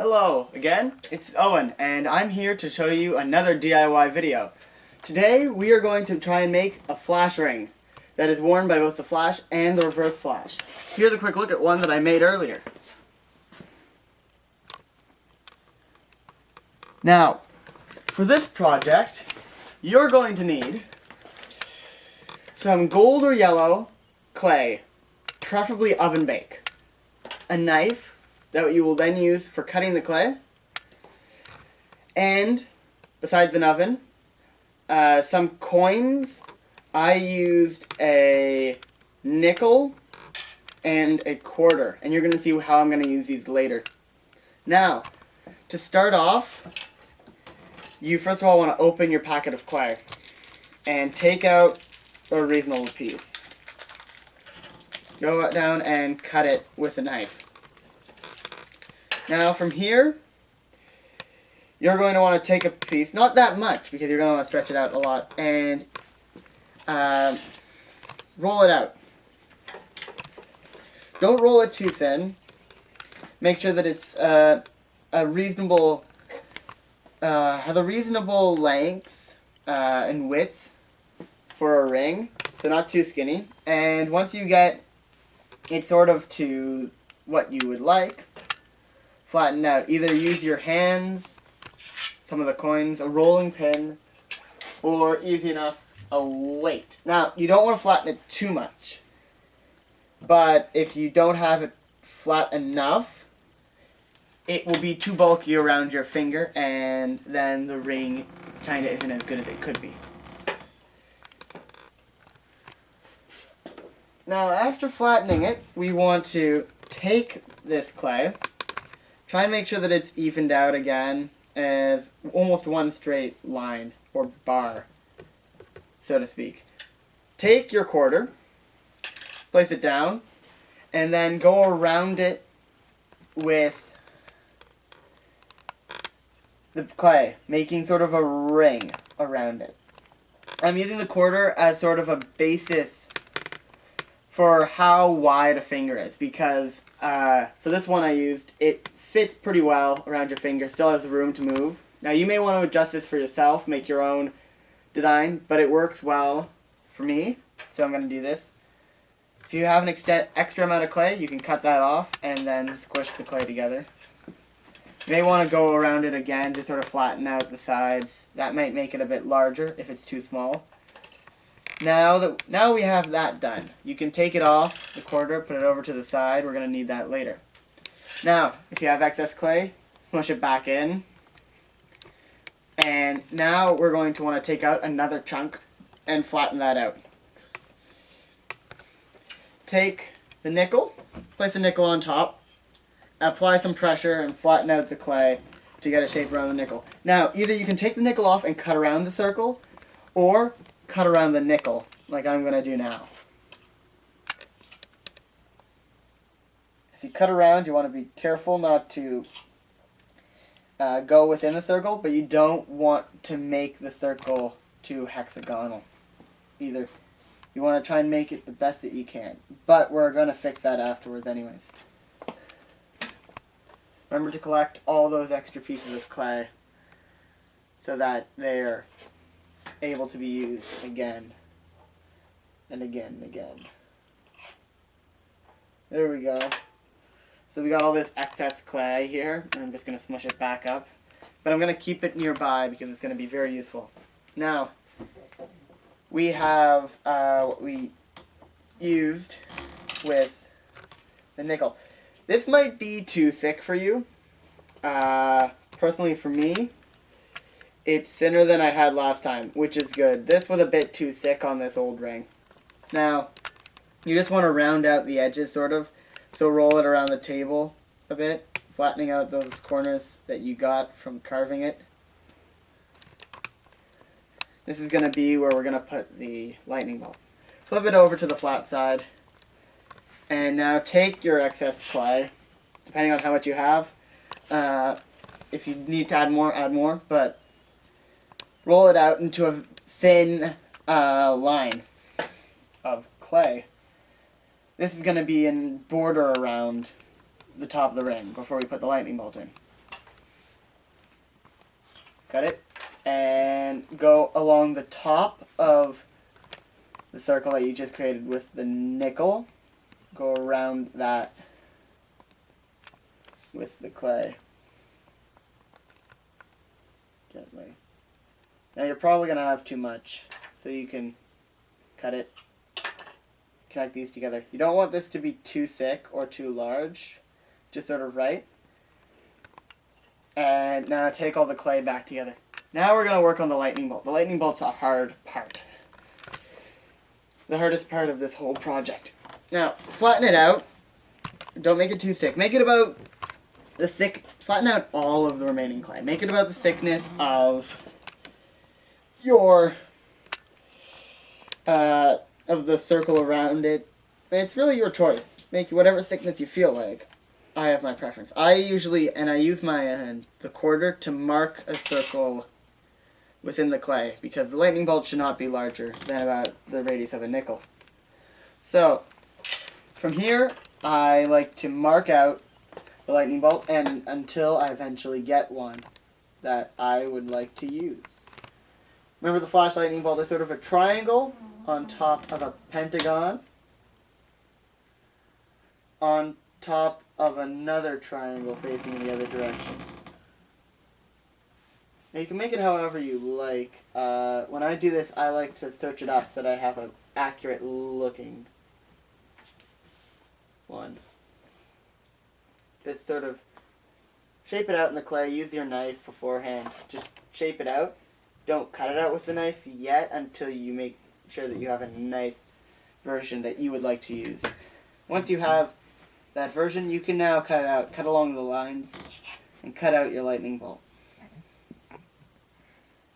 Hello again, it's Owen, and I'm here to show you another DIY video. Today we are going to try and make a flash ring that is worn by both the flash and the reverse flash. Here's a quick look at one that I made earlier. Now, for this project, you're going to need some gold or yellow clay, preferably oven bake, a knife that you will then use for cutting the clay, and besides an oven, some coins. I used a nickel and a quarter, and you're going to see how I'm going to use these later. Now, to start off, you first of all want to open your packet of clay and take out a reasonable piece. Go down and cut it with a knife. Now from here, you're going to want to take a piece, not that much because you're going to want to stretch it out a lot, and roll it out. Don't roll it too thin. Make sure that it's has a reasonable length and width for a ring, so not too skinny. And once you get it sort of to what you would like, flatten out. Either use your hands, some of the coins, a rolling pin, or easy enough, a weight. Now, you don't want to flatten it too much, but if you don't have it flat enough, it will be too bulky around your finger, and then the ring kind of isn't as good as it could be. Now, after flattening it, we want to take this clay, try and make sure that it's evened out again as almost one straight line, or bar, so to speak. Take your quarter, place it down, and then go around it with the clay, making sort of a ring around it. I'm using the quarter as sort of a basis for how wide a finger is, because for this one I used, it fits pretty well around your finger, still has room to move. Now you may want to adjust this for yourself, make your own design, but it works well for me, so I'm going to do this. If you have an extra amount of clay, you can cut that off and then squish the clay together. You may want to go around it again to sort of flatten out the sides. That might make it a bit larger if it's too small. Now we have that done. You can take it off the quarter, put it over to the side. We're going to need that later. Now, if you have excess clay, smush it back in. And now we're going to want to take out another chunk and flatten that out. Take the nickel, place the nickel on top, apply some pressure and flatten out the clay to get a shape around the nickel. Now, either you can take the nickel off and cut around the circle, or cut around the nickel, like I'm going to do now. If you cut around, you want to be careful not to go within the circle, but you don't want to make the circle too hexagonal either. You want to try and make it the best that you can, but we're going to fix that afterwards anyways. Remember to collect all those extra pieces of clay so that they're able to be used again and again and again. There we go. So we got all this excess clay here, and I'm just going to smush it back up. But I'm going to keep it nearby because it's going to be very useful. Now, we have what we used with the nickel. This might be too thick for you. Personally for me, it's thinner than I had last time, which is good. This was a bit too thick on this old ring. Now, you just want to round out the edges sort of. So roll it around the table a bit, flattening out those corners that you got from carving it. This is going to be where we're going to put the lightning bolt. Flip it over to the flat side. And now take your excess clay, depending on how much you have. If you need to add more, but roll it out into a thin line of clay. This is going to be in border around the top of the ring before we put the lightning bolt in. Got it? And go along the top of the circle that you just created with the nickel. Go around that with the clay. Gently. Now you're probably going to have too much, so you can cut it, connect these together. You don't want this to be too thick or too large, just sort of right. And now take all the clay back together. Now we're going to work on the lightning bolt. The lightning bolt's a hard part. The hardest part of this whole project. Now, flatten it out. Don't make it too thick. Make it about the flatten out all of the remaining clay. Make it about the thickness of your, of the circle around it. And it's really your choice. Make whatever thickness you feel like. I have my preference. I use my the quarter to mark a circle within the clay, because the lightning bolt should not be larger than about the radius of a nickel. So, from here, I like to mark out the lightning bolt, and until I eventually get one that I would like to use. Remember, the flash lightning bolt is sort of a triangle on top of a pentagon, on top of another triangle facing the other direction. Now you can make it however you like. When I do this, I like to search it up so that I have an accurate looking one. Just sort of shape it out in the clay. Use your knife beforehand. Just shape it out. Don't cut it out with the knife yet until you make sure that you have a nice version that you would like to use. Once you have that version, you can now cut it out. Cut along the lines and cut out your lightning bolt.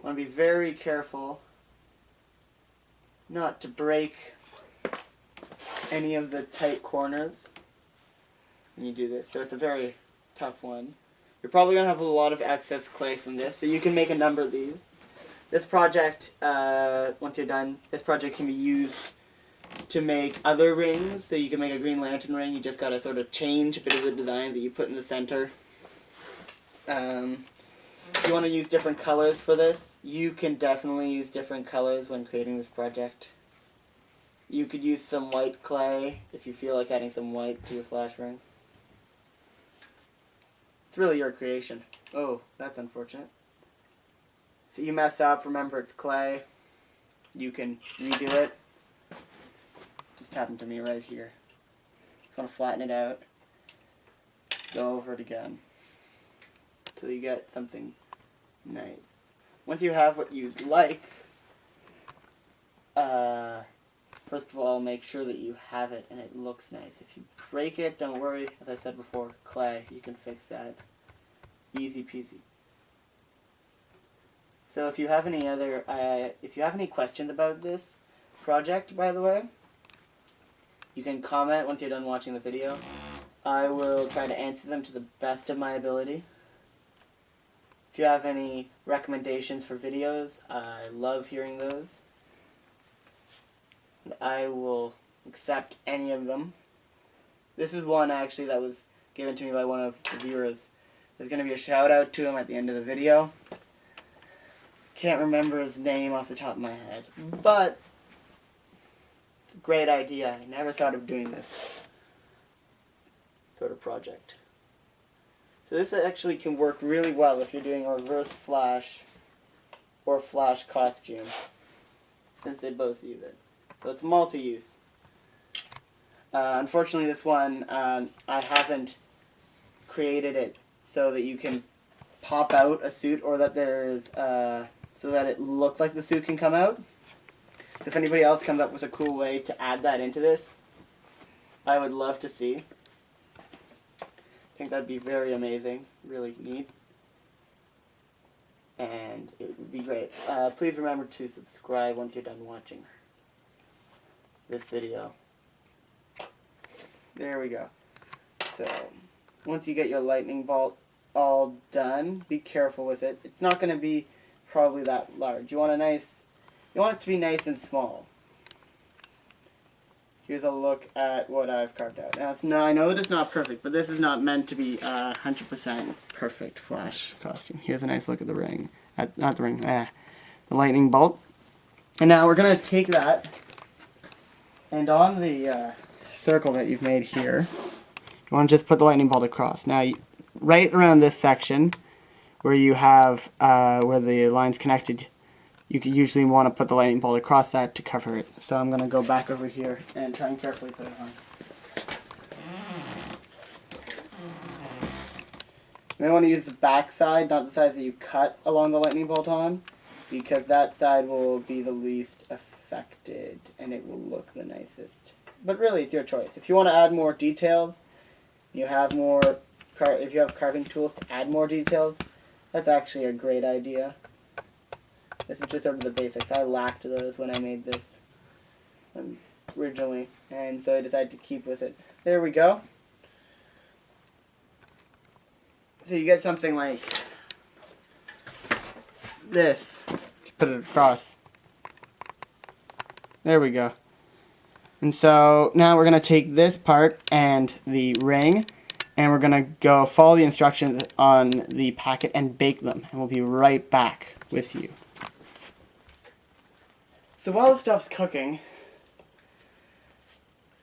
Want to be very careful not to break any of the tight corners when you do this. So it's a very tough one. You're probably going to have a lot of excess clay from this, so you can make a number of these. This project, once you're done, this project can be used to make other rings. So you can make a Green Lantern ring. You just got to sort of change a bit of the design that you put in the center. If you want to use different colors for this, you can definitely use different colors when creating this project. You could use some white clay if you feel like adding some white to your flash ring. It's really your creation. Oh, that's unfortunate. If you mess up, remember it's clay. You can redo it. Just happened to me right here. Just want to flatten it out. Go over it again until you get something nice. Once you have what you like, first of all, make sure that you have it and it looks nice. If you break it, don't worry. As I said before, clay, you can fix that. Easy peasy. So if you have any questions about this project, by the way, you can comment once you're done watching the video. I will try to answer them to the best of my ability. If you have any recommendations for videos, I love hearing those. And I will accept any of them. This is one actually that was given to me by one of the viewers. There's going to be a shout out to him at the end of the video. Can't remember his name off the top of my head, but great idea. I never thought of doing this sort of project. So this actually can work really well if you're doing a reverse flash or flash costume, since they both use it. So it's multi-use. Unfortunately, this one, I haven't created it so that you can pop out a suit, or that there's, so that it looks like the suit can come out. So if anybody else comes up with a cool way to add that into this, I would love to see. I think that'd be very amazing, really neat, and it would be great. Please remember to subscribe once you're done watching this video. There we go. So, once you get your lightning bolt all done, be careful with it. It's not going to be probably that large. You want it to be nice and small. Here's a look at what I've carved out. Now, I know that it's not perfect, but this is not meant to be 100% perfect flash costume. Here's a nice look at the ring. not the ring, the lightning bolt. And now we're going to take that, and on the circle that you've made here, you want to just put the lightning bolt across. Now, right around this section, where you have, where the line's connected, you could usually want to put the lightning bolt across that to cover it. So I'm going to go back over here and try and carefully put it on. You may want to use the back side, not the side that you cut along the lightning bolt on, because that side will be the least affected and it will look the nicest. But really, it's your choice. If you want to add more details, you have more, if you have carving tools to add more details, that's actually a great idea. This is just sort of the basics. I lacked those when I made this originally, and so I decided to keep with it. There we go. So you get something like this to put it across. There we go. And so now we're going to take this part and the ring, and we're going to go follow the instructions on the packet and bake them. And we'll be right back with you. So while the stuff's cooking,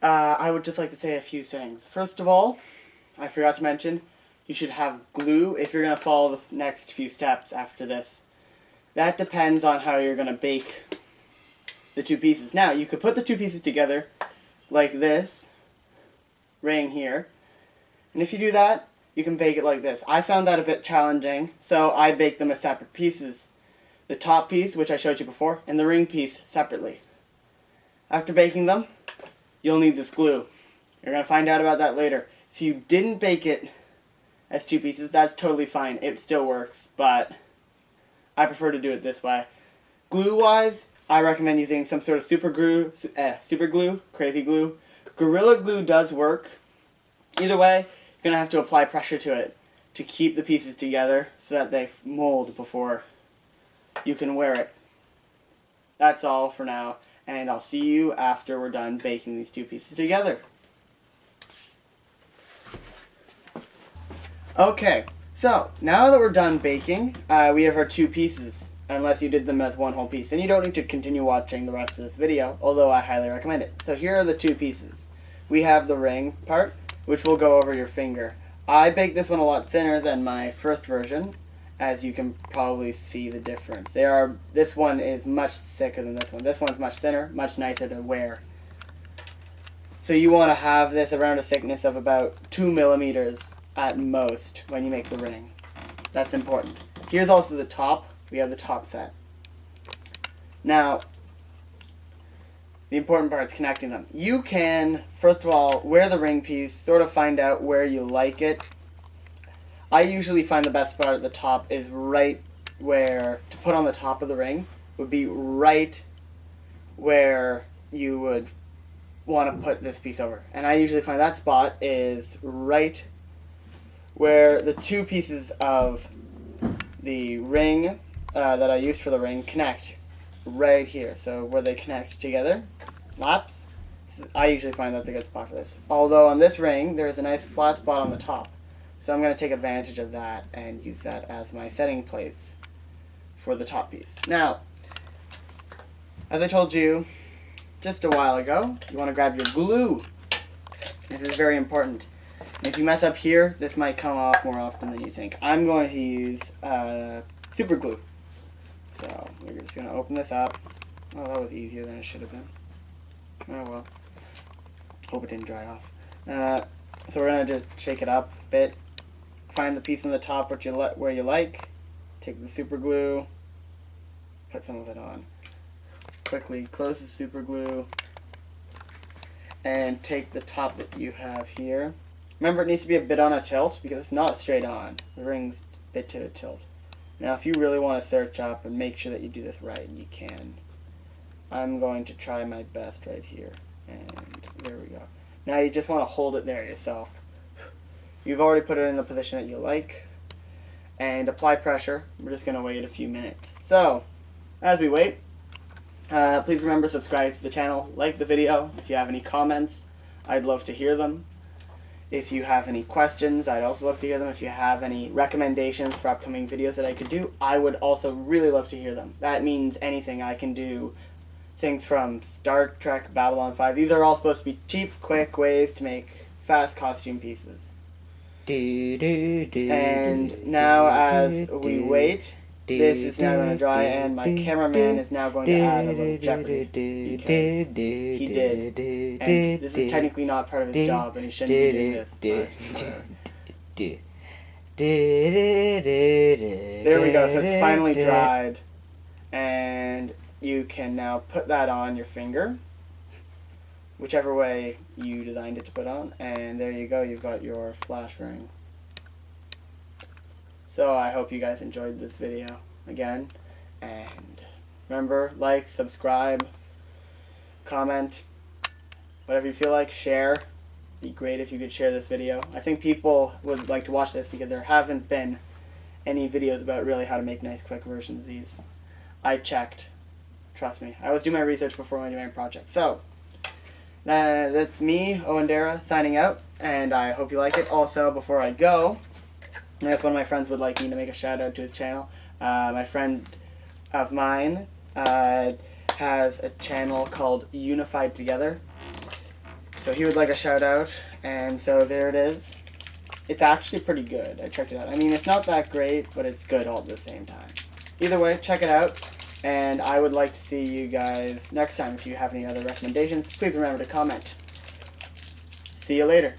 I would just like to say a few things. First of all, I forgot to mention, you should have glue if you're going to follow the next few steps after this. That depends on how you're going to bake the two pieces. Now, you could put the two pieces together like this ring here. And if you do that, you can bake it like this. I found that a bit challenging, so I baked them as separate pieces. The top piece, which I showed you before, and the ring piece separately. After baking them, you'll need this glue. You're going to find out about that later. If you didn't bake it as two pieces, that's totally fine. It still works, but I prefer to do it this way. Glue-wise, I recommend using some sort of super glue, crazy glue. Gorilla Glue does work. Either way, you're going to have to apply pressure to it to keep the pieces together so that they mold before you can wear it. That's all for now, and I'll see you after we're done baking these two pieces together. Okay, so now that we're done baking, we have our two pieces, unless you did them as one whole piece. And you don't need to continue watching the rest of this video, although I highly recommend it. So here are the two pieces. We have the ring part, which will go over your finger. I baked this one a lot thinner than my first version, as you can probably see the difference. This one is much thicker than this one. This one's much thinner, much nicer to wear. So you want to have this around a thickness of about 2 millimeters at most when you make the ring. That's important. Here's also the top. We have the top set. Now, the important part is connecting them. You can, first of all, wear the ring piece, sort of find out where you like it. I usually find the best spot at the top is right where, to put on the top of the ring, would be right where you would want to put this piece over. And I usually find that spot is right where the two pieces of the ring that I used for the ring connect right here. So where they connect together, laps, I usually find that's a good spot for this. Although on this ring, there's a nice flat spot on the top. So I'm going to take advantage of that and use that as my setting place for the top piece. Now, as I told you just a while ago, you want to grab your glue. This is very important. And if you mess up here, this might come off more often than you think. I'm going to use super glue. So we're just going to open this up. Oh, that was easier than it should have been. Oh well. Hope it didn't dry off. So we're going to just shake it up a bit. Find the piece on the top where you like. Take the super glue. Put some of it on. Quickly close the super glue. And take the top that you have here. Remember, it needs to be a bit on a tilt because it's not straight on. The ring's a bit to a tilt. Now, if you really want to search up and make sure that you do this right, you can. I'm going to try my best right here. And there we go. Now, you just want to hold it there yourself. You've already put it in the position that you like. And apply pressure. We're just going to wait a few minutes. So, as we wait, please remember to subscribe to the channel, like the video. If you have any comments, I'd love to hear them. If you have any questions, I'd also love to hear them. If you have any recommendations for upcoming videos that I could do, I would also really love to hear them. That means anything. I can do things from Star Trek, Babylon 5. These are all supposed to be cheap, quick ways to make fast costume pieces. And now as we wait, this is now going to dry, and my cameraman is now going to add a little jeopardy because he did. And this is technically not part of his job, and he shouldn't be doing this. There we go, so it's finally dried. And you can now put that on your finger, whichever way you designed it to put on. And there you go, you've got your flash ring. So I hope you guys enjoyed this video again, and remember, like, subscribe, comment, whatever you feel like, share. It'd be great if you could share this video. I think people would like to watch this because there haven't been any videos about really how to make nice quick versions of these. I checked. Trust me. I always do my research before I do my project. So, that's me, Owen Dara, signing out, and I hope you like it. Also, before I go, I guess one of my friends would like me to make a shout out to his channel. My friend of mine has a channel called Unified Together. So he would like a shout out, and so there it is. It's actually pretty good. I checked it out. I mean, it's not that great, but it's good all at the same time. Either way, check it out, and I would like to see you guys next time. If you have any other recommendations, please remember to comment. See you later.